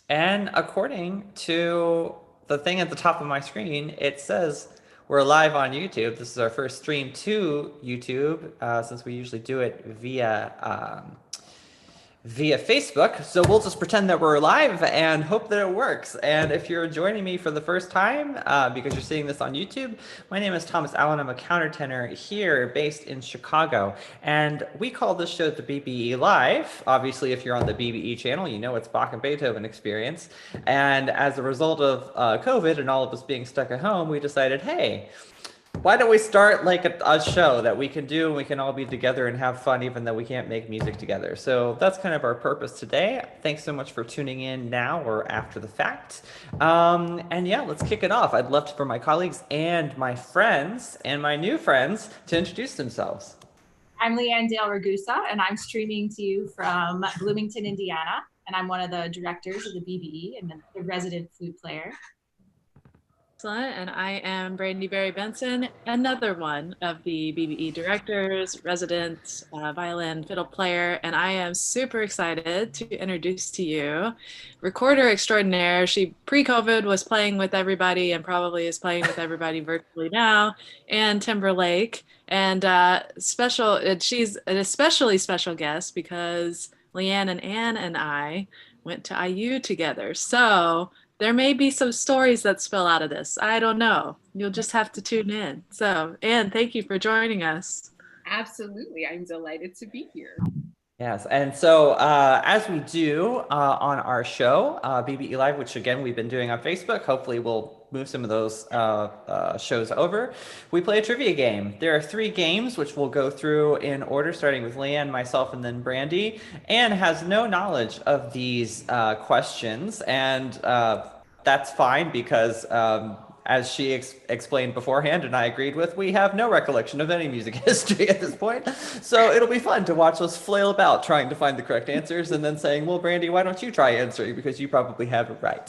And according to the thing at the top of my screen, it says we're live on YouTube. This is our first stream to YouTube since we usually do it via Facebook. So we'll just pretend that we're live and hope that it works. And if you're joining me for the first time, because you're seeing this on YouTube, my name is Thomas Allen. I'm a countertenor here based in Chicago. And we call this show the BBE Live. Obviously, if you're on the BBE channel, you know it's Bach and Beethoven experience. And as a result of COVID and all of us being stuck at home, we decided, hey, why don't we start like a show that we can do and we can all be together and have fun even though we can't make music together. So that's kind of our purpose today. Thanks so much for tuning in now or after the fact. And yeah, let's kick it off. I'd love for my colleagues and my friends and my new friends to introduce themselves. I'm Leighann Ragusa, and I'm streaming to you from Bloomington, Indiana, and I'm one of the directors of the BBE and the resident flute player. Excellent. And I am Brandi Benson, another one of the BBE directors, resident violin fiddle player, and I am super excited to introduce to you recorder extraordinaire. She pre-COVID was playing with everybody and probably is playing with everybody virtually now, Anne Timberlake. And she's an especially special guest because Leighann and Anne and I went to IU together. So there may be some stories that spill out of this. I don't know. You'll just have to tune in. So, Anne, thank you for joining us. Absolutely. I'm delighted to be here. Yes, and so as we do on our show, BBE Live, which again we've been doing on Facebook, hopefully we'll move some of those shows over. We play a trivia game. There are 3 games which we'll go through in order, starting with Leighann, myself, and then Brandi. Anne has no knowledge of these questions, and that's fine because as she explained beforehand and I agreed with, we have no recollection of any music history at this point. So it'll be fun to watch us flail about trying to find the correct answers and then saying, well, Brandi, why don't you try answering because you probably have it right.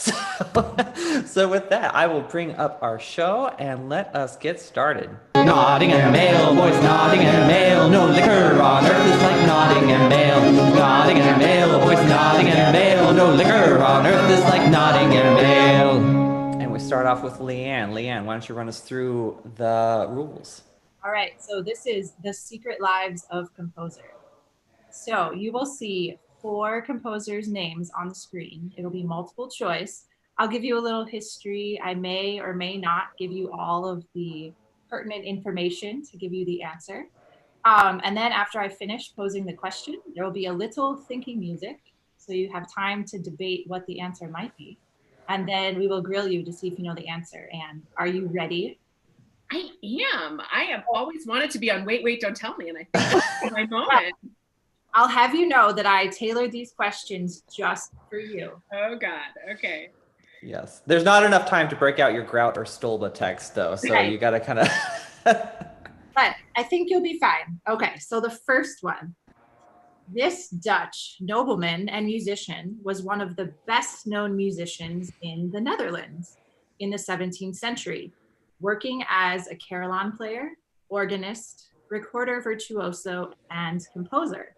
So with that, I will bring up our show and let us get started. Nottingham ale, boys, Nottingham ale, no liquor on earth is like Nottingham ale. Nottingham ale, boys, Nottingham ale, no liquor on earth is like Nottingham ale. We start off with Leighann. Leighann, why don't you run us through the rules? All right, so this is The Secret Lives of Composer. So you will see 4 composers' names on the screen. It'll be multiple choice. I'll give you a little history. I may or may not give you all of the pertinent information to give you the answer. And then after I finish posing the question, there will be a little thinking music. So you have time to debate what the answer might be. And then we will grill you to see if you know the answer. And are you ready? I am. I have always wanted to be on Wait, Wait, Don't Tell Me. And I think that's my moment. I'll have you know that I tailored these questions just for you. Oh, God. Okay. Yes. There's not enough time to break out your Grout or Stolba text, though. So you got to kind of... But I think you'll be fine. Okay. So the first one. This Dutch nobleman and musician was one of the best known musicians in the Netherlands in the 17th century, working as a carillon player, organist, recorder virtuoso, and composer.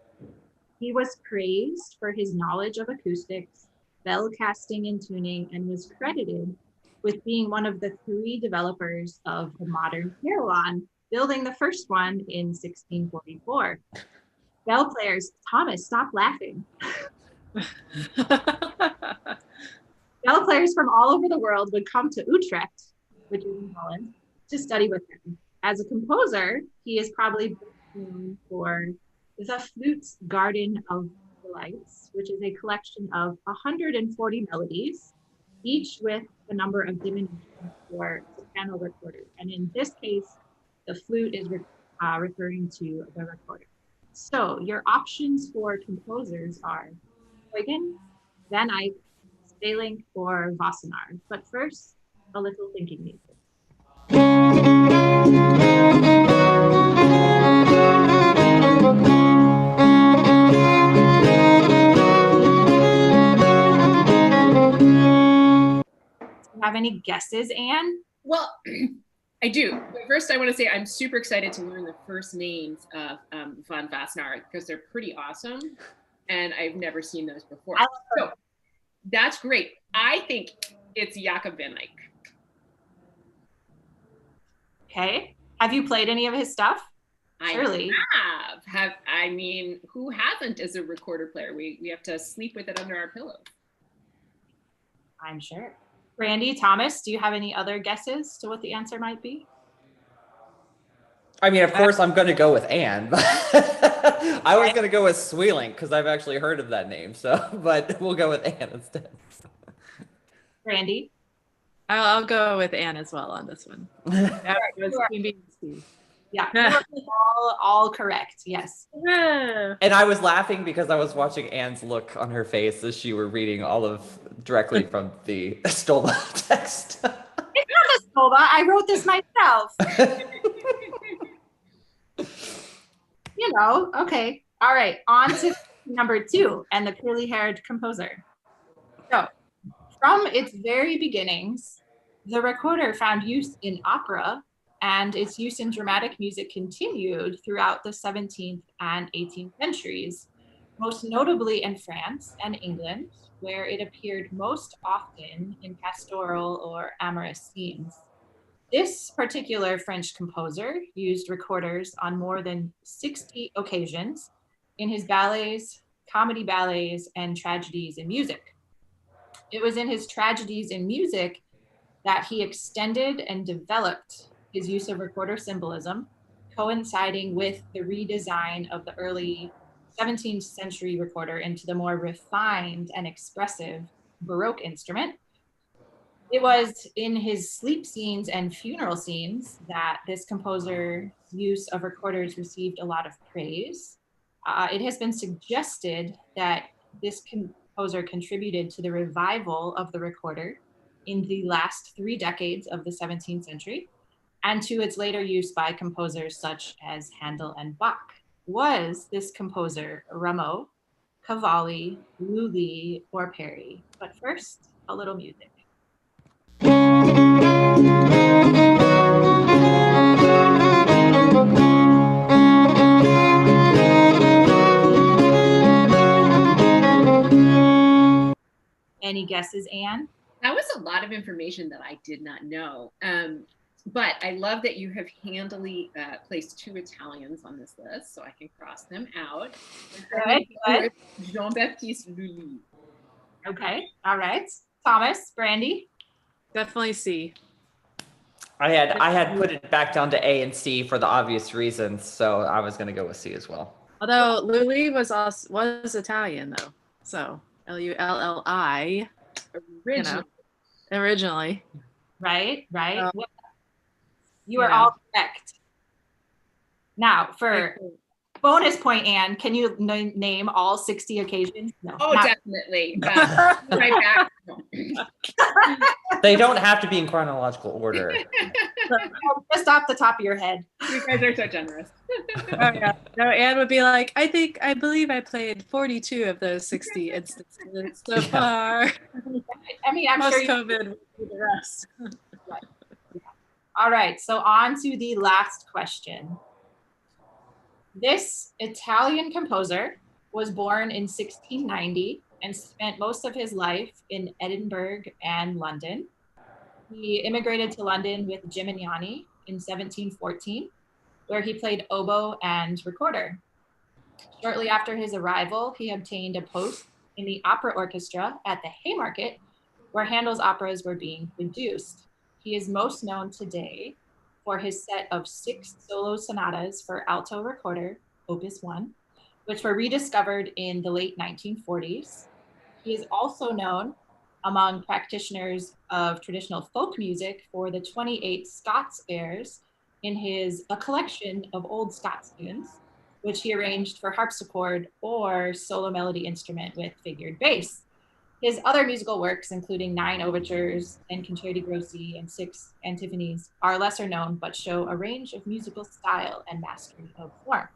He was praised for his knowledge of acoustics, bell casting and tuning, and was credited with being one of the 3 developers of the modern carillon, building the first one in 1644. Bell players, Thomas, stop laughing. Bell players from all over the world would come to Utrecht, which is in Holland, to study with him. As a composer, he is probably known for the Flute's Garden of Delights, which is a collection of 140 melodies, each with a number of diminutions for soprano recorders. And in this case, the flute is referring to the recorder. So your options for composers are Huygens, Van Eyck, Stalink, or Wassenaar. But first, a little thinking music. Do you have any guesses, Anne? Well, I do. But first, I want to say I'm super excited to learn the first names of Van Wassenaar because they're pretty awesome, and I've never seen those before. So That's great. I think it's Jacob van Eyck. Okay. Have you played any of his stuff? Surely. I mean, who hasn't as a recorder player? We have to sleep with it under our pillow. I'm sure. Brandi, Thomas, do you have any other guesses to what the answer might be? I mean, of course, I'm going to go with Anne. But I was going to go with Sweeling because I've actually heard of that name. So, but we'll go with Anne instead. Brandi? I'll go with Anne as well on this one. Yeah, all correct. Yes. And I was laughing because I was watching Anne's look on her face as she were reading directly from the Stolba text. It's not a Stolba. I wrote this myself. You know, okay. All right, on to number 2 and the curly-haired composer. So, from its very beginnings, the recorder found use in opera, and its use in dramatic music continued throughout the 17th and 18th centuries, most notably in France and England, where it appeared most often in pastoral or amorous scenes. This particular French composer used recorders on more than 60 occasions in his ballets, comedy ballets, and tragedies in music. It was in his tragedies in music that he extended and developed his use of recorder symbolism, coinciding with the redesign of the early 17th century recorder into the more refined and expressive Baroque instrument. It was in his sleep scenes and funeral scenes that this composer's use of recorders received a lot of praise. It has been suggested that this composer contributed to the revival of the recorder in the last 3 decades of the 17th century, and to its later use by composers such as Handel and Bach. Was this composer Rameau, Cavalli, Lully, or Perry? But first, a little music. Any guesses, Anne? That was a lot of information that I did not know. But I love that you have handily placed 2 Italians on this list, so I can cross them out. Good. Jean-Baptiste Lully. Okay, all right. Thomas, Brandi? Definitely C. I had put it back down to A and C for the obvious reasons, so I was going to go with C as well. Although Lully was Italian though, so Lulli. Originally. Right. You are all correct. Now, for bonus point, Anne, can you name all 60 occasions? No. Oh, definitely. Right back. They don't have to be in chronological order. Just off the top of your head. You guys are so generous. Oh, yeah. No, Anne would be like, I believe I played 42 of those 60 instances so far. I mean, I'm sure COVID would be the rest. Right. Yeah. All right, so on to the last question. This Italian composer was born in 1690 and spent most of his life in Edinburgh and London. He immigrated to London with Gimignani in 1714, where he played oboe and recorder. Shortly after his arrival, he obtained a post in the opera orchestra at the Haymarket, where Handel's operas were being produced. He is most known today for his set of 6 solo sonatas for alto recorder, Opus 1, which were rediscovered in the late 1940s. He is also known among practitioners of traditional folk music for the 28 Scots airs in his A Collection of Old Scots Tunes, which he arranged for harpsichord or solo melody instrument with figured bass. His other musical works, including 9 overtures and Concerti Grossi and 6 antiphonies, are lesser known but show a range of musical style and mastery of form.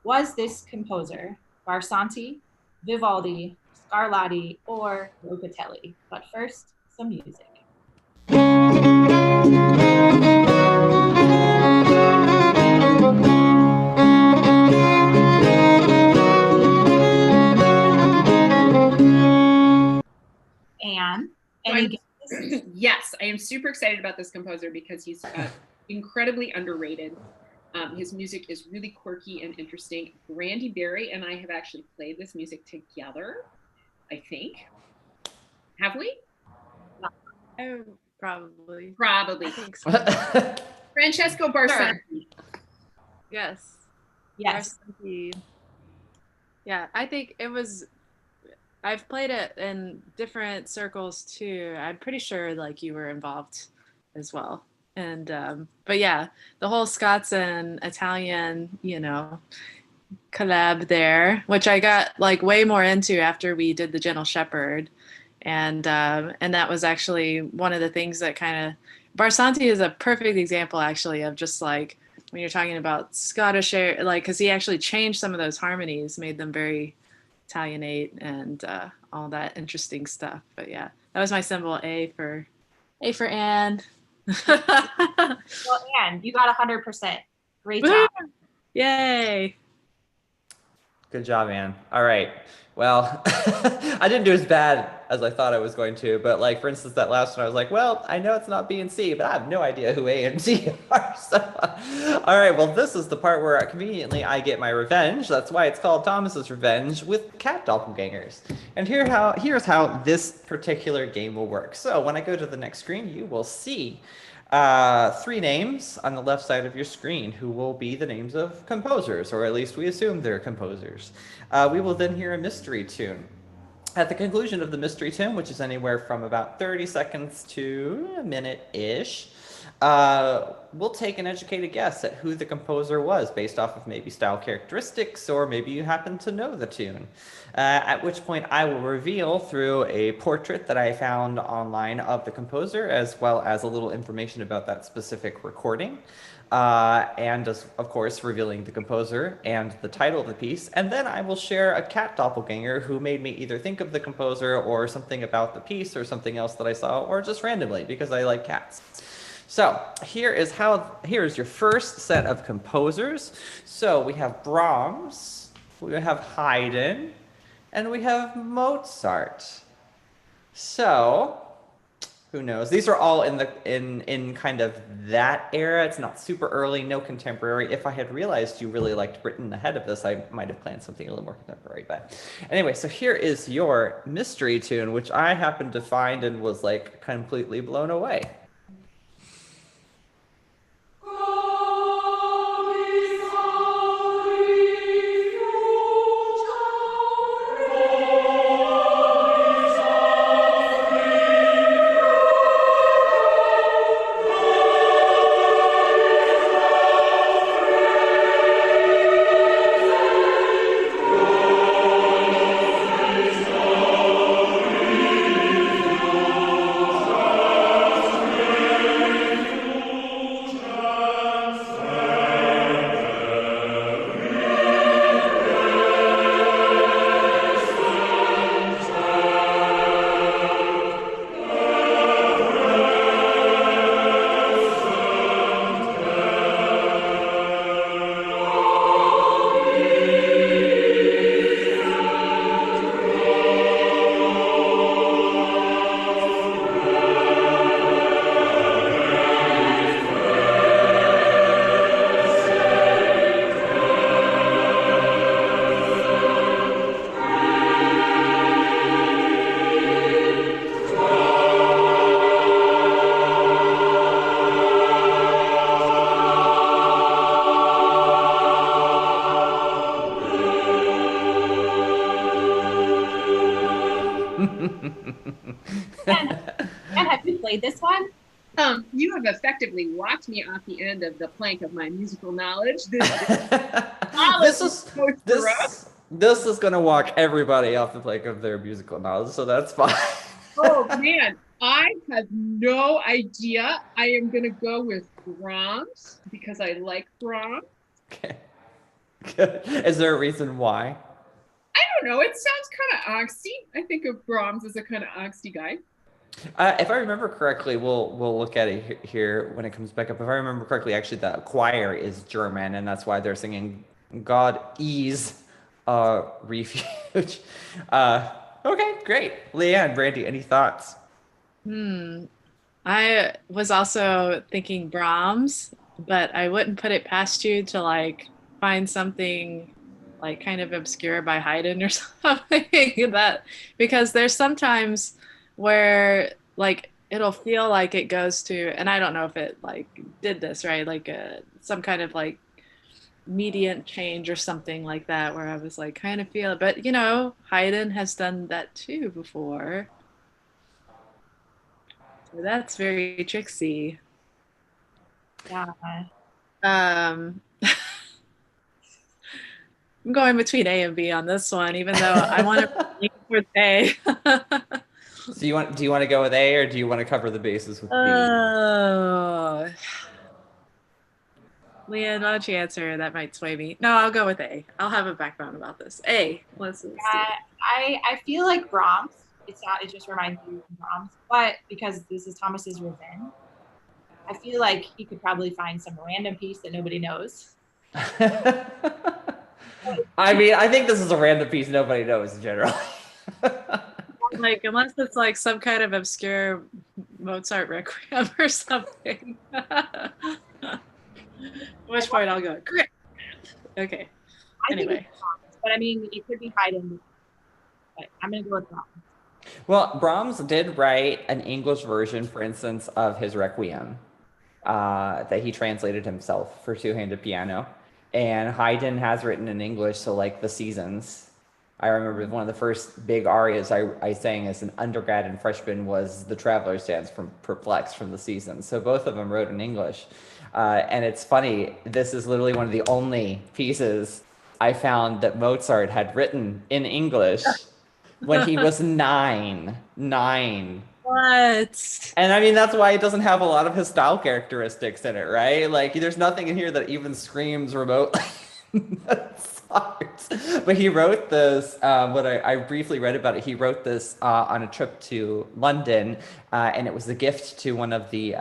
Was this composer Barsanti, Vivaldi, Scarlatti, or Locatelli? But first, some music. Any guesses? Yes, I am super excited about this composer because he's incredibly underrated. His music is really quirky and interesting. Brandi Berry and I have actually played this music together, I think. Have we? Oh, probably. Probably. I think so. Francesco Barsanti. Yes. Yes. Barsanti. Yeah, I think it was. I've played it in different circles too. I'm pretty sure like you were involved as well. And but yeah, the whole Scots and Italian, collab there, which I got like way more into after we did the Gentle Shepherd, and that was actually one of the things that kind of Barsanti is a perfect example actually of just like when you're talking about Scottish air, like because he actually changed some of those harmonies, made them very Italianate and all that interesting stuff. But yeah, that was my symbol A for Anne. Well, Anne, you got 100%. Great job. Yay. Good job, Anne. All right. Well, I didn't do as bad as I thought I was going to, but like, for instance, that last one, I was like, well, I know it's not B and C, but I have no idea who A and C are. So, all right. Well, this is the part where conveniently I get my revenge. That's why it's called Thomas's Revenge with cat doppelgangers. And here's how this particular game will work. So when I go to the next screen, you will see 3 names on the left side of your screen who will be the names of composers, or at least we assume they're composers. We will then hear a mystery tune. At the conclusion of the mystery tune, which is anywhere from about 30 seconds to a minute-ish, we'll take an educated guess at who the composer was based off of maybe style characteristics, or maybe you happen to know the tune. At which point I will reveal through a portrait that I found online of the composer, as well as a little information about that specific recording. And of course, revealing the composer and the title of the piece. And then I will share a cat doppelganger who made me either think of the composer or something about the piece or something else that I saw, or just randomly because I like cats. So here's your first set of composers. So we have Brahms, we have Haydn, and we have Mozart. So who knows? These are all in kind of that era. It's not super early, no contemporary. If I had realized you really liked Britten ahead of this, I might have planned something a little more contemporary. But anyway, so here is your mystery tune, which I happened to find and was like completely blown away. And have you played this one? You have effectively walked me off the end of the plank of my musical knowledge. This is going to walk everybody off the plank of their musical knowledge, so that's fine. Oh man, I have no idea. I am going to go with Brahms because I like Brahms. Okay. Good. Is there a reason why? I don't know. It sounds kind of angsty. I think of Brahms as a kind of angsty guy. If I remember correctly, we'll look at it here when it comes back up. If I remember correctly, actually the choir is German, and that's why they're singing "God is a refuge." Okay, great. Leighann, Brandi, any thoughts? I was also thinking Brahms, but I wouldn't put it past you to like find something like kind of obscure by Haydn or something that because there's sometimes where like it'll feel like it goes to, and I don't know if it like did this right, like some kind of like mediant change or something like that where I was like kind of feel it, but Haydn has done that too before. So that's very tricksy. Yeah. Um, I'm going between A and B on this one, even though I want to lean towards A. So do you want to go with A or do you want to cover the bases with B? Oh, Leighann, why don't you answer? That might sway me. No, I'll go with A. I'll have a background about this. A. Let's do it. I feel like Brahms. It's not. It just reminds me of Brahms, but because this is Thomas's Revenge, I feel like he could probably find some random piece that nobody knows. I mean, I think this is a random piece nobody knows generally. Like, unless it's like some kind of obscure Mozart requiem or something. At which point I'll go, great. Okay. Anyway. But I mean, it could be Haydn. But I'm going to go with Brahms. Well, Brahms did write an English version, for instance, of his Requiem that he translated himself for two-handed piano. And Haydn has written in English, so like The Seasons. I remember one of the first big arias I sang as an undergrad and freshman was The Traveler's Dance from Perplexed from The Seasons. So both of them wrote in English. And it's funny, this is literally one of the only pieces I found that Mozart had written in English when he was nine. What? And I mean, that's why it doesn't have a lot of his style characteristics in it, right? Like, there's nothing in here that even screams remotely Mozart. But he wrote this, what I briefly read about it, he wrote this on a trip to London, and it was a gift to one of the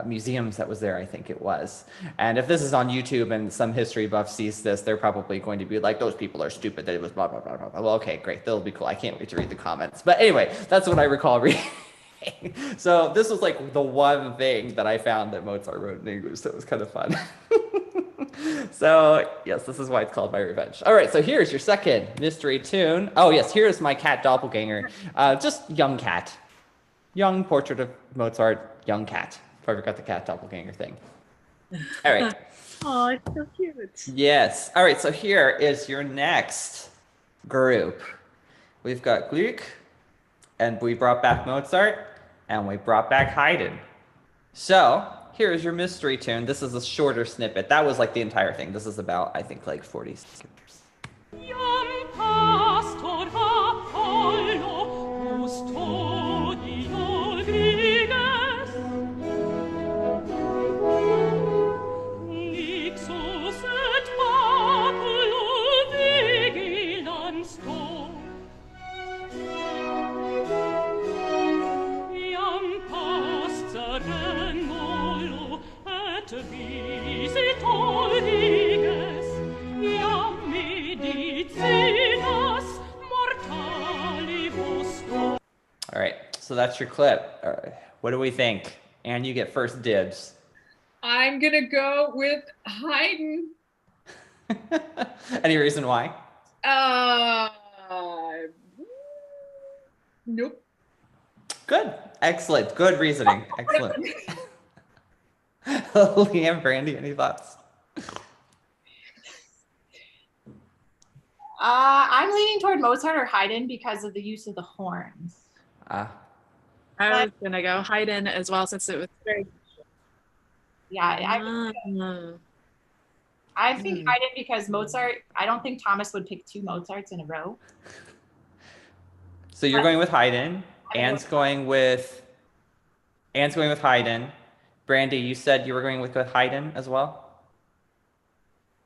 museums that was there, I think it was. And if this is on YouTube and some history buff sees this, they're probably going to be like, those people are stupid, that it was blah, blah, blah, blah, blah. Well, okay, great, that'll be cool. I can't wait to read the comments. But anyway, that's what I recall reading. So this was like the one thing that I found that Mozart wrote in English that was kind of fun. So yes, this is why it's called My Revenge. All right, so here's your second mystery tune. Oh yes, here's my cat doppelganger. Just young cat. Young portrait of Mozart, young cat. If I ever got the cat doppelganger thing. All right. Oh, it's so cute. Yes. All right, so here is your next group. We've got Gluck, and we brought back Mozart, and we brought back Haydn. So here's your mystery tune. This is a shorter snippet. That was like the entire thing. This is about, I think, like 40 seconds. All right, so that's your clip. All right. What do we think? Anne, you get first dibs. I'm gonna go with Haydn. Any reason why? Nope. Good. Excellent. Good reasoning. Excellent. Leighann, Brandi, any thoughts? I'm leaning toward Mozart or Haydn because of the use of the horns. I was gonna go Haydn as well since it was very. Yeah, I think Haydn because Mozart. I don't think Thomas would pick two Mozarts in a row. So you're going with Haydn. Anne's going with Haydn. Brandi, you said you were going with Haydn as well?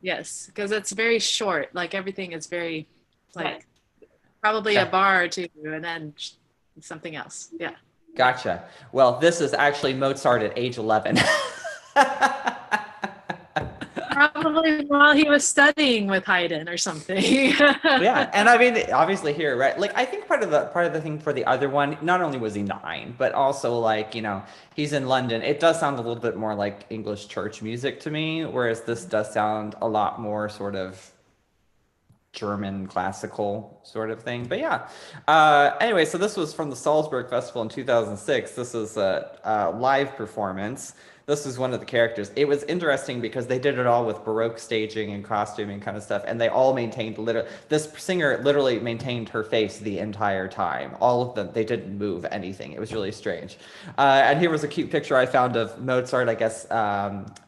Yes, because it's very short. Like everything is very, like, probably a bar or two, and then something else. Yeah. Gotcha. Well, this is actually Mozart at age 11. Probably while he was studying with Haydn or something. Yeah, and I mean, obviously here, right? Like, I think part of the thing for the other one, not only was he 9, but also like, he's in London. It does sound a little bit more like English church music to me, whereas this does sound a lot more sort of German classical sort of thing. But yeah. Anyway, so this was from the Salzburg Festival in 2006. This is a live performance. This was one of the characters. It was interesting because they did it all with Baroque staging and costuming kind of stuff, and they all maintained this singer literally maintained her face the entire time. All of them, they didn't move anything. It was really strange. And here was a cute picture I found of Mozart, I guess,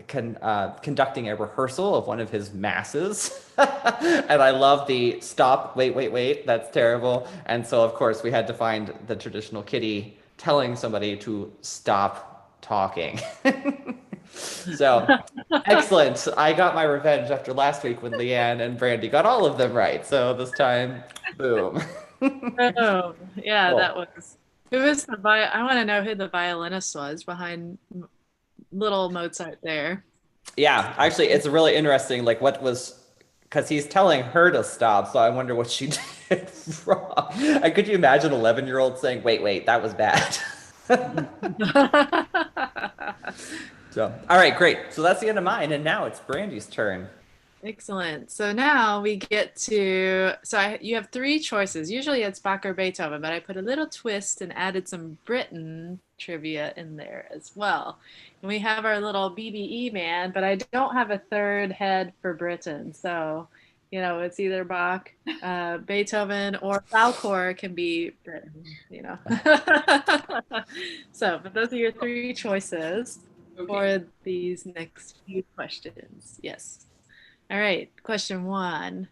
conducting a rehearsal of one of his masses. And I love the stop, wait, that's terrible. And so, of course, we had to find the traditional kitty telling somebody to stop talking. So, excellent. I got my revenge after last week when Leighann and Brandi got all of them right. So this time, boom. Oh, yeah, Cool. that was. Who was I want to know who the violinist was behind little Mozart there. Yeah, actually, it's really interesting. Like, because he's telling her to stop, so I wonder what she did wrong. Could you imagine an 11-year-old saying, wait, that was bad? So, all right, great. So that's the end of mine, and now it's Brandi's turn. Excellent. So now we get to, you have 3 choices. Usually it's Bach or Beethoven, but I put a little twist and added some Britten trivia in there as well. And we have our little BBE man, but I don't have a third head for Britten. So, it's either Bach, Beethoven, or Falcor can be Britten, So, but those are your 3 choices for these next few questions. Yes. All right, question 1.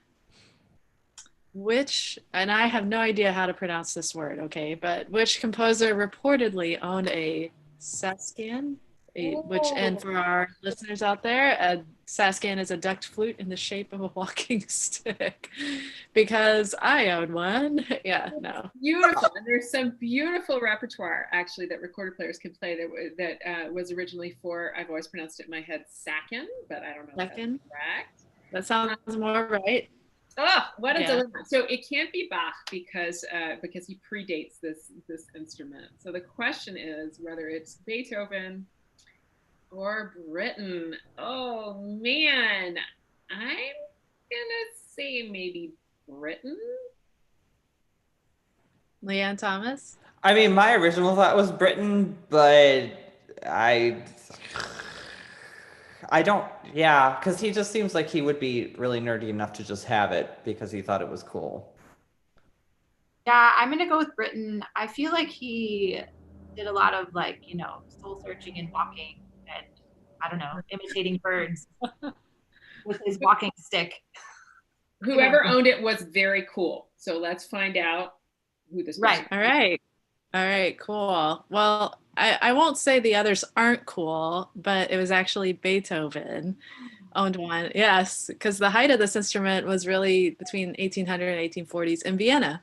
And I have no idea how to pronounce this word, okay, but which composer reportedly owned a setscan? And for our listeners out there, a setscan is a duct flute in the shape of a walking stick. Because I own one. Yeah, no. Beautiful. And there's some beautiful repertoire actually that recorder players can play that was originally for, I've always pronounced it in my head, Sacken, but I don't know if that's correct. That sounds more right. Oh, what a dilemma. So it can't be Bach because he predates this instrument. So the question is whether it's Beethoven or Britten. Oh man, I'm gonna say maybe Britten. Leighann Thomas? I mean, my original thought was Britten, but I don't, yeah, because he just seems like he would be really nerdy enough to just have it because he thought it was cool. Yeah, I'm gonna go with Britten. I feel like he did a lot of soul searching and walking and I don't know, imitating birds with his walking stick. Whoever owned it was very cool. So let's find out who this person is. All right, cool. Well, I won't say the others aren't cool, but it was actually Beethoven owned one. Yes, because the height of this instrument was really between 1800 and 1840s in Vienna.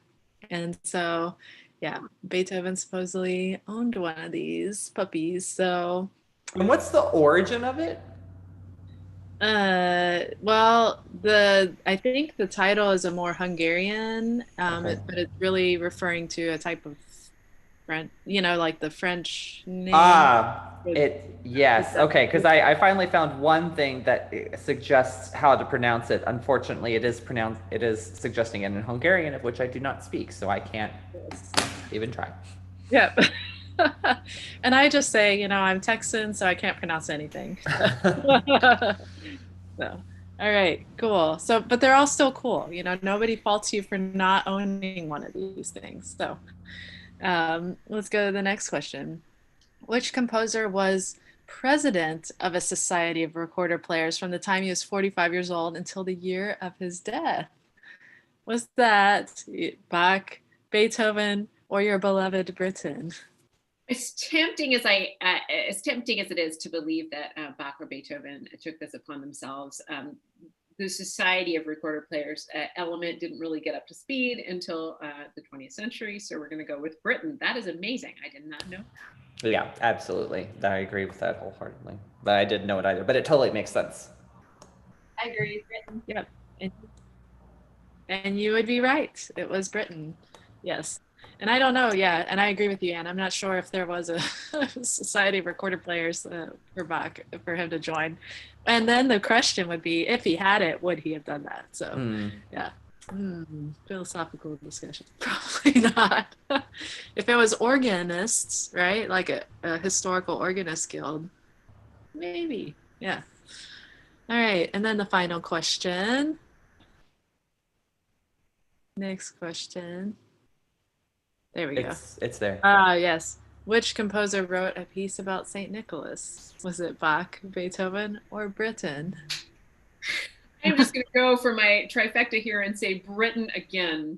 And so, yeah, Beethoven supposedly owned one of these puppies. So, and what's the origin of it? Well, I think the title is a more Hungarian, but it's really referring to a type of French, like the French name. Yes. Okay. Because I finally found one thing that suggests how to pronounce it. Unfortunately, it is suggesting it in Hungarian, of which I do not speak, so I can't even try. Yep. And I just say, I'm Texan, so I can't pronounce anything. So, all right, cool. So, but they're all still cool. Nobody faults you for not owning one of these things. So, let's go to the next question. Which composer was president of a society of recorder players from the time he was 45 years old until the year of his death? Was that Bach, Beethoven, or your beloved Britten? As tempting as it is to believe that Bach or Beethoven took this upon themselves, the Society of Recorder Players element didn't really get up to speed until the 20th century. So we're going to go with Britten. That is amazing. I did not know that. Yeah, absolutely. I agree with that wholeheartedly. But I didn't know it either. But it totally makes sense. I agree. Britten. Yep. And you would be right. It was Britten. Yes. And I don't know. Yeah. And I agree with you, Anne. I'm not sure if there was a Society of Recorder Players for Bach for him to join. And then the question would be, if he had it, would he have done that? So, yeah. Philosophical discussion. Probably not. If it was organists, right? Like a historical organist guild, maybe. Yeah. All right. And then the final question. Next question. There we go. It's there. Yes. Which composer wrote a piece about St. Nicholas? Was it Bach, Beethoven, or Britten? I'm just going to go for my trifecta here and say Britten again.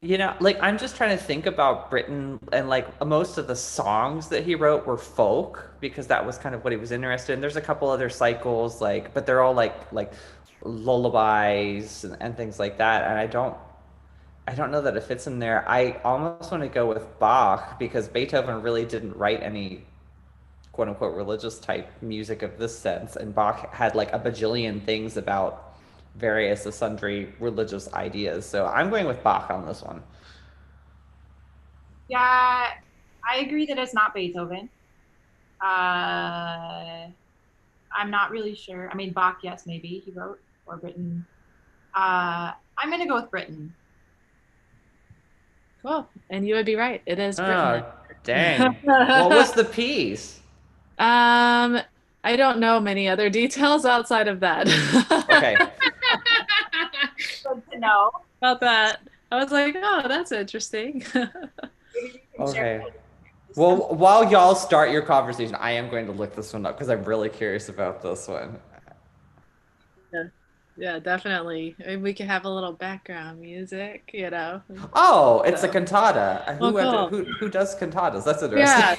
You know, like I'm just trying to think about Britten, and like most of the songs that he wrote were folk because that was kind of what he was interested in. There's a couple other cycles, like, but they're all like lullabies and things like that. And I don't know that it fits in there. I almost want to go with Bach because Beethoven really didn't write any quote unquote religious type music of this sense, and Bach had like a bajillion things about various sundry religious ideas. So I'm going with Bach on this one. Yeah, I agree that it's not Beethoven. I'm not really sure. I mean, Bach, yes, maybe he wrote, or Britten. I'm going to go with Britten. Cool. And you would be right. It is Britten. Oh, dang. What was the piece? I don't know many other details outside of that. Okay. Good to know. About that. I was like, oh, that's interesting. Okay. Well, while y'all start your conversation, I am going to look this one up because I'm really curious about this one. Yeah, definitely. I mean, we can have a little background music, you know. Oh, it's a cantata. Oh, cool. Who does cantatas? That's interesting. Yeah,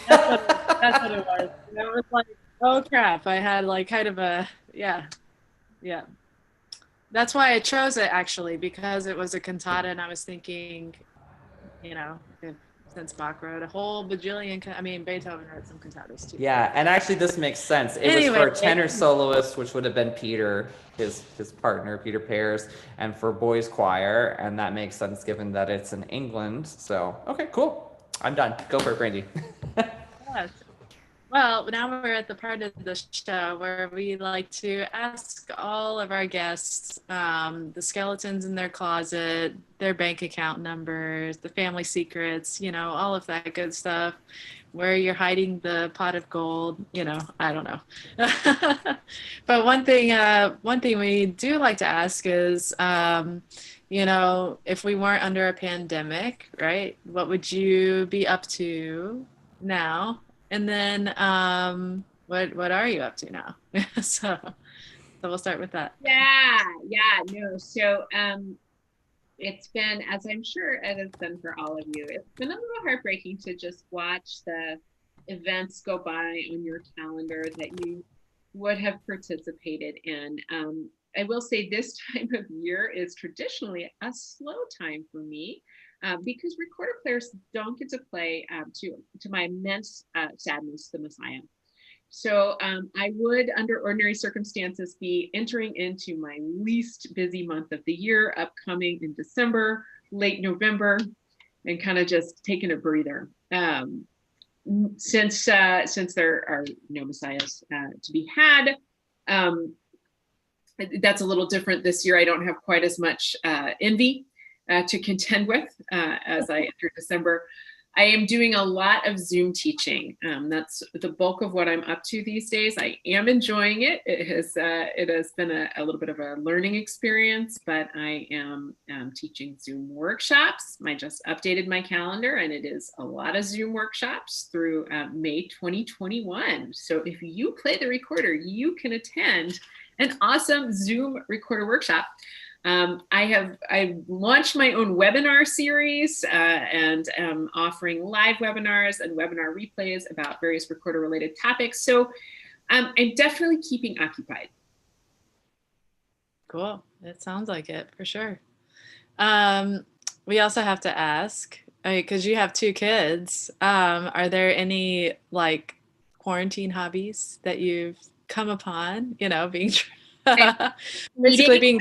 that's what it was. And it was like, oh crap, I had like kind of a, yeah. That's why I chose it actually, because it was a cantata and I was thinking, you know, since Bach wrote a whole bajillion, I mean, Beethoven wrote some cantatas too. Yeah, and actually this makes sense. It was for tenor soloist, which would have been Peter, his partner, Peter Pears, and for boys choir, and that makes sense given that it's in England. So, okay, cool. I'm done. Go for it, Brandi. Yes. Well, now we're at the part of the show where we like to ask all of our guests the skeletons in their closet, their bank account numbers, the family secrets, you know, all of that good stuff, where you're hiding the pot of gold, you know, I don't know. But one thing we do like to ask is, you know, if we weren't under a pandemic, right, what would you be up to now? And then what are you up to now? So we'll start with that. So it's been, as I'm sure it has been for all of you, it's been a little heartbreaking to just watch the events go by on your calendar that you would have participated in. I will say this time of year is traditionally a slow time for me. Because recorder players don't get to play, to my immense sadness, the Messiah. So I would, under ordinary circumstances, be entering into my least busy month of the year, upcoming in December, late November, and kind of just taking a breather. Since there are no Messiahs to be had, that's a little different this year. I don't have quite as much envy to contend with as I enter December. I am doing a lot of Zoom teaching. That's the bulk of what I'm up to these days. I am enjoying it. It has been a little bit of a learning experience, but I am teaching Zoom workshops. I just updated my calendar and it is a lot of Zoom workshops through May 2021. So if you play the recorder, you can attend an awesome Zoom recorder workshop. I've launched my own webinar series and am offering live webinars and webinar replays about various recorder related topics. So I'm definitely keeping occupied. Cool. It sounds like it for sure. We also have to ask, because you have 2 kids, are there any like quarantine hobbies that you've come upon, you know, being Basically being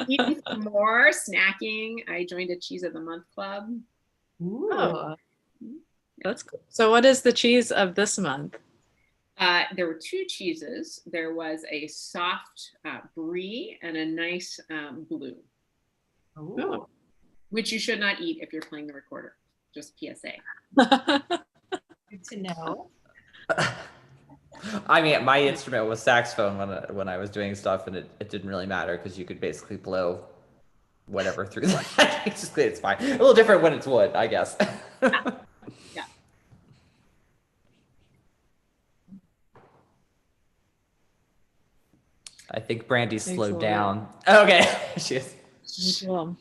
eating some more, snacking. I joined a Cheese of the Month club. Ooh. Oh, that's cool. So what is the cheese of this month? There were 2 cheeses. There was a soft brie and a nice blue, Ooh. which you should not eat if you're playing the recorder. Just PSA. Good to know. I mean, my instrument was saxophone when I was doing stuff, and it didn't really matter because you could basically blow whatever through that. It's fine. A little different when it's wood, I guess. Yeah. I think Brandi Thanks a slowed lot. down. Okay, she is. Cool.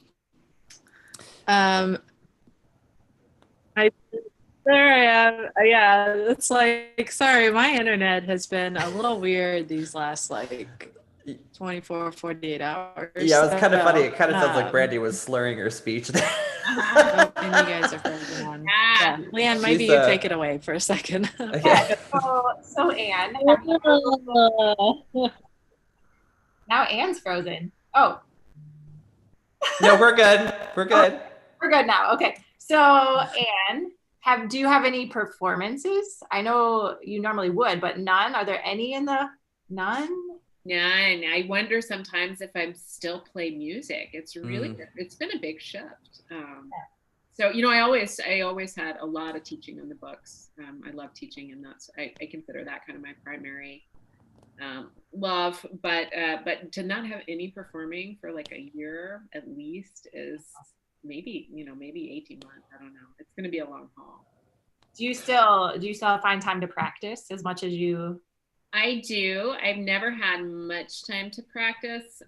There I am. Yeah, it's like, sorry, my internet has been a little weird these last like 24, 48 hours. Yeah, it was kind of funny. It kind of sounds like um, Brandi was slurring her speech there. Oh, and you guys are frozen on. Yeah, Leighann, maybe She's, you take it away for a second. Okay. So Anne, now Anne's frozen. Oh, No, we're good. We're good. we're good now. Okay. So Anne, do you have any performances? I know you normally would, but none. Are there any in the none? None. I wonder sometimes if I'm still play music. It's really it's been a big shift. So you know, I always had a lot of teaching in the books. I love teaching, and I consider that kind of my primary love. But to not have any performing for like a year at least is maybe 18 months. I don't know. It's going to be a long haul. Do you still find time to practice as much as you? I do. I've never had much time to practice.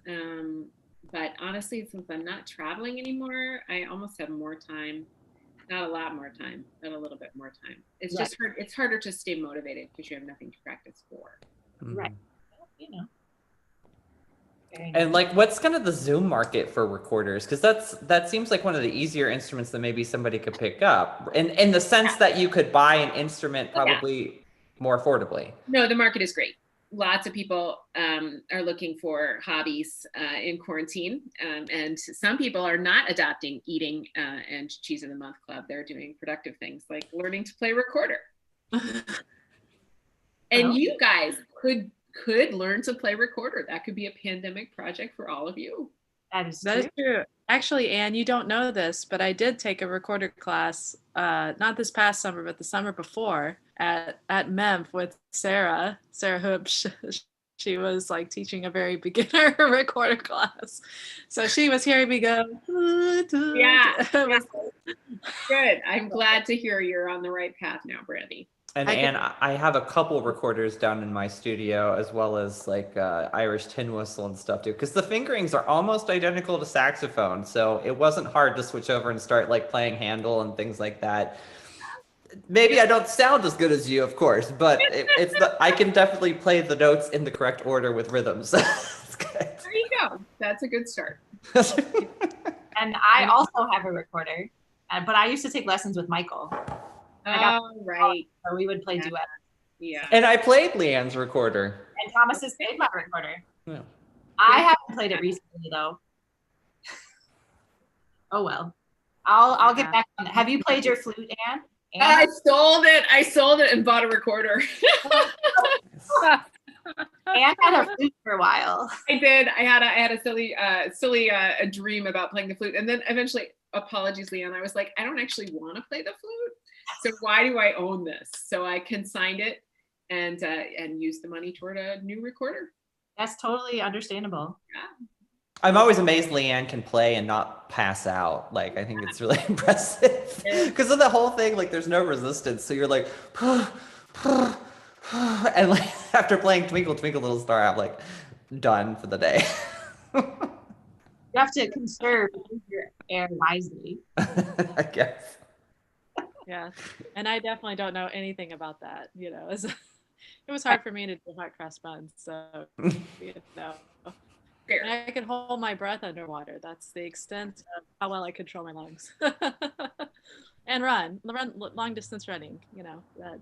But honestly, since I'm not traveling anymore, I almost have more time. Not a lot more time, but a little bit more time. It's just hard. It's harder to stay motivated because you have nothing to practice for. Right. You know. And like, what's kind of the Zoom market for recorders? Because that seems like one of the easier instruments that maybe somebody could pick up, in the sense that you could buy an instrument probably more affordably. No, the market is great. Lots of people are looking for hobbies in quarantine, and some people are not adopting eating and Cheese of the Month club. They're doing productive things like learning to play recorder. And you guys could learn to play recorder. That could be a pandemic project for all of you. That is true. Actually, Anne, you don't know this, but I did take a recorder class, not this past summer, but the summer before at MEMF with Sarah Hoopsch. She was like teaching a very beginner recorder class. So she was hearing me go. Yeah. Good. I'm glad to hear you're on the right path now, Brandi. And I have a couple recorders down in my studio, as well as like Irish tin whistle and stuff too, because the fingerings are almost identical to saxophone. So it wasn't hard to switch over and start like playing Handel and things like that. Maybe I don't sound as good as you, of course, but I can definitely play the notes in the correct order with rhythms. It's good. There you go. That's a good start. And I also have a recorder, but I used to take lessons with Michael. Oh, right. So we would play duets. Yeah. And I played Leann's recorder. And Thomas has played my recorder. Yeah. I haven't played it recently though. Oh well. I'll get back on it. Have you played your flute, Anne? I sold it and bought a recorder. Anne had a flute for a while. I did. I had a silly dream about playing the flute, and then eventually, apologies, Leighann, I was like, I don't actually want to play the flute, so why do I own this? So I consigned it and used the money toward a new recorder. That's totally understandable. Yeah. I'm always amazed Leighann can play and not pass out. Like, I think it's really impressive because of the whole thing. Like, there's no resistance, so you're like, and like after playing Twinkle Twinkle Little Star, I'm like done for the day. You have to conserve your air wisely. I guess. Yeah, and I definitely don't know anything about that. You know, it was hard for me to do hot cross buns, so you know. And I can hold my breath underwater. That's the extent of how well I control my lungs. And run long distance running. You know that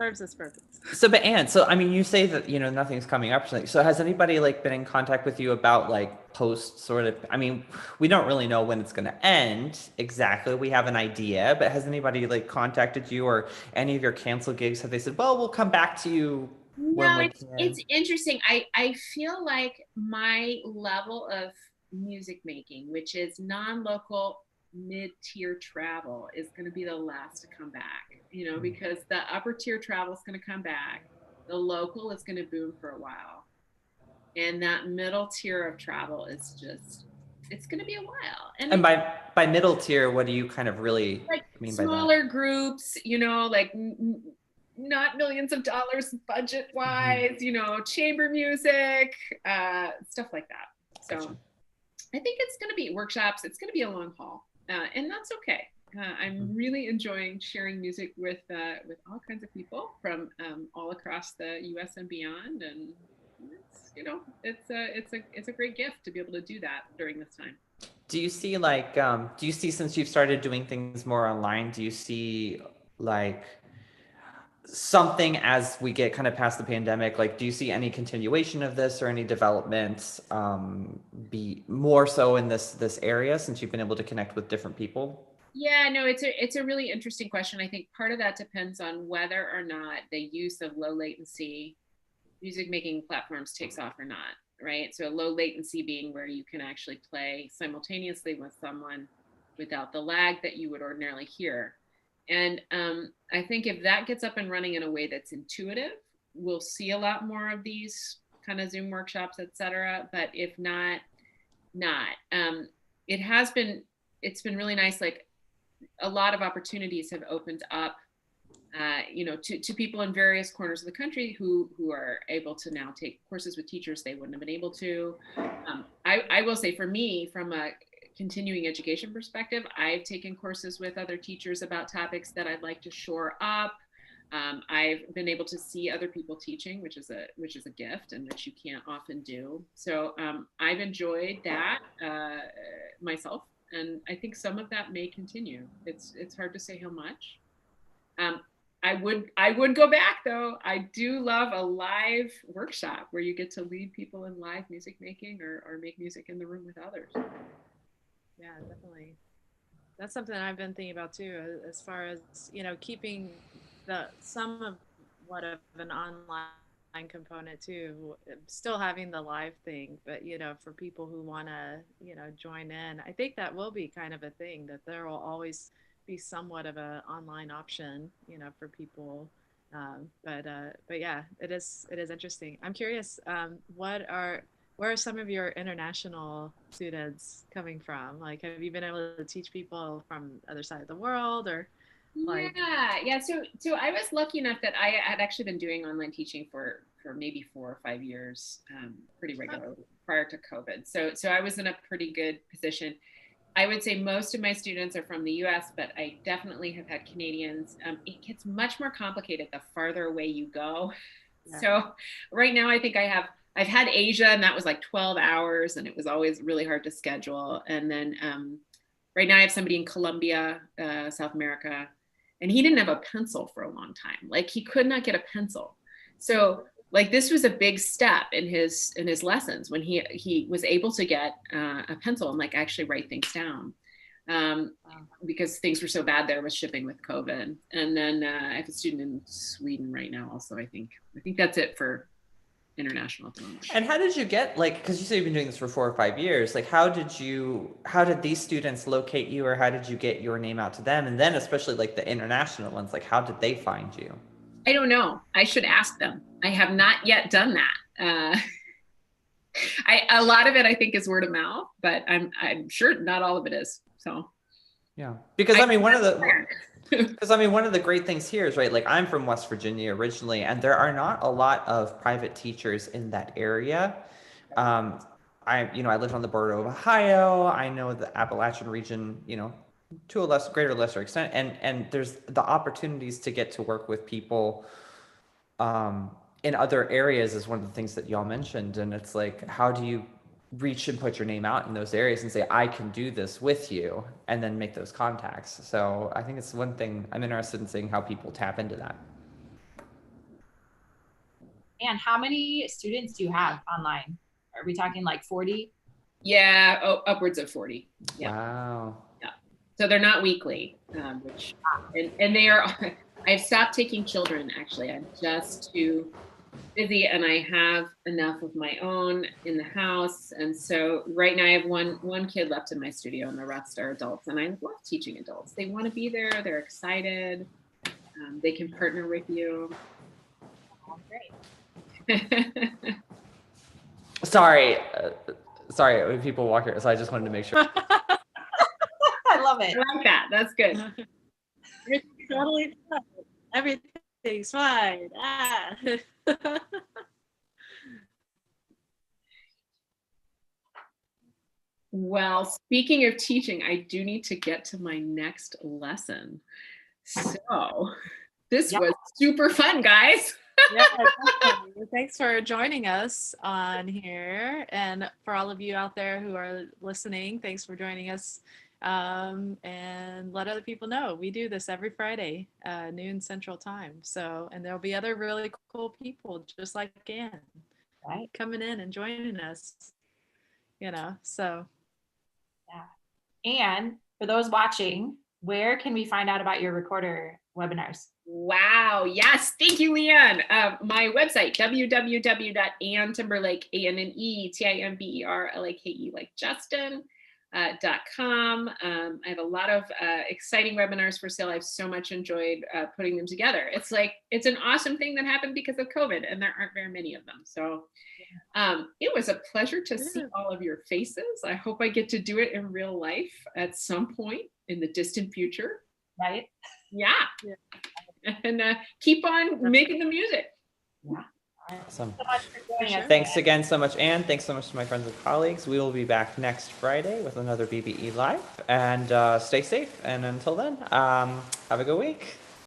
serves its purpose. So, but Anne, so I mean, you say that, you know, nothing's coming up or something. So has anybody like been in contact with you about like post sort of, I mean, we don't really know when it's going to end exactly. We have an idea, but has anybody like contacted you or any of your canceled gigs? Have they said, well, we'll come back to you when No, we it's can? interesting. I feel like my level of music making, which is non-local mid-tier travel, is going to be the last to come back, you know, because the upper tier travel is going to come back. The local is going to boom for a while. And that middle tier of travel is just, it's going to be a while. And by middle tier, what do you kind of really like mean by that? smaller groups, you know, like not millions of dollars budget wise, you know, chamber music, stuff like that. So Gotcha. I think it's going to be workshops. It's going to be a long haul, and that's okay. I'm really enjoying sharing music with all kinds of people from all across the U.S. and beyond, and it's, you know, it's a great gift to be able to do that during this time. Do you see like, do you see since you've started doing things more online, do you see like something as we get kind of past the pandemic, like do you see any continuation of this or any developments be more so in this area since you've been able to connect with different people? Yeah, no, it's a really interesting question. I think part of that depends on whether or not the use of low latency music making platforms takes off or not, right? So low latency being where you can actually play simultaneously with someone without the lag that you would ordinarily hear. And I think if that gets up and running in a way that's intuitive, we'll see a lot more of these kind of Zoom workshops, et cetera. But if not, it's been really nice. Like a lot of opportunities have opened up, you know, to people in various corners of the country who are able to now take courses with teachers they wouldn't have been able to. I will say for me, from a continuing education perspective, I've taken courses with other teachers about topics that I'd like to shore up. I've been able to see other people teaching, which is a gift and which you can't often do. So I've enjoyed that myself, and I think some of that may continue. It's hard to say how much. I would go back though. I do love a live workshop where you get to lead people in live music making or make music in the room with others. Yeah, definitely. That's something I've been thinking about too, as far as, you know, keeping some of what of an online component too, still having the live thing, but you know, for people who want to, you know, join in, I think that will be kind of a thing, that there will always be somewhat of an online option, you know, for people. But yeah, it is interesting. I'm curious, where are some of your international students coming from? Like, have you been able to teach people from other side of the world, or like? Yeah. So I was lucky enough that I had actually been doing online teaching for maybe 4 or 5 years, pretty regularly prior to COVID. So I was in a pretty good position. I would say most of my students are from the US, but I definitely have had Canadians. It gets much more complicated the farther away you go. Yeah. So right now I think I've had Asia, and that was like 12 hours, and it was always really hard to schedule. And then right now I have somebody in Colombia, South America, and he didn't have a pencil for a long time. Like he could not get a pencil. So like this was a big step in his lessons when he was able to get a pencil and like actually write things down, because things were so bad there with shipping with COVID. And then I have a student in Sweden right now also. I think that's it for international at the moment. And how did you get, like, because you said you've been doing this for 4 or 5 years, like how did these students locate you, or how did you get your name out to them? And then especially like the international ones, like how did they find you? I don't know. I should ask them. I have not yet done that. A lot of it I think is word of mouth, but I'm sure not all of it is. So yeah, because I mean one of the great things here is, right, like I'm from West Virginia originally, and there are not a lot of private teachers in that area. I lived on the border of Ohio. I know the Appalachian region, you know, to a greater lesser extent, and there's the opportunities to get to work with people in other areas is one of the things that y'all mentioned. And it's like, how do you reach and put your name out in those areas and say, I can do this with you, and then make those contacts? So I think it's one thing I'm interested in seeing how people tap into that. And how many students do you have online? Are we talking like 40? Yeah, upwards of 40. Yeah. Wow. Yeah. So they're not weekly, which, and they are, I've stopped taking children, actually. I'm just too busy, and I have enough of my own in the house. And so right now I have one kid left in my studio, and the rest are adults. And I love teaching adults. They want to be there. They're excited. They can partner with you. Oh, great. Sorry, people walk here, so I just wanted to make sure. I love it. I like that. That's good. Everything's totally fine. Everything's fine. Ah. Well, speaking of teaching, I do need to get to my next lesson. So this was super fun, guys. Yeah, definitely. Thanks for joining us on here. And for all of you out there who are listening, thanks for joining us. And let other people know we do this every Friday, noon Central Time. So, and there'll be other really cool people just like Anne, Right. coming in and joining us, so. Yeah. And for those watching, where can we find out about your recorder webinars? Wow. Yes. Thank you, Leighann. My website, www.annetimberlake, ANNETIMBERLAKE, like Justin, .com. I have a lot of exciting webinars for sale. I've so much enjoyed putting them together. It's an awesome thing that happened because of COVID, and there aren't very many of them. So it was a pleasure to see all of your faces. I hope I get to do it in real life at some point in the distant future. Right? Yeah. And keep on making the music. Yeah. Awesome. So much for joining us. Thanks again so much, Anne. Thanks so much to my friends and colleagues. We will be back next Friday with another BBE Live. And stay safe. And until then, have a good week.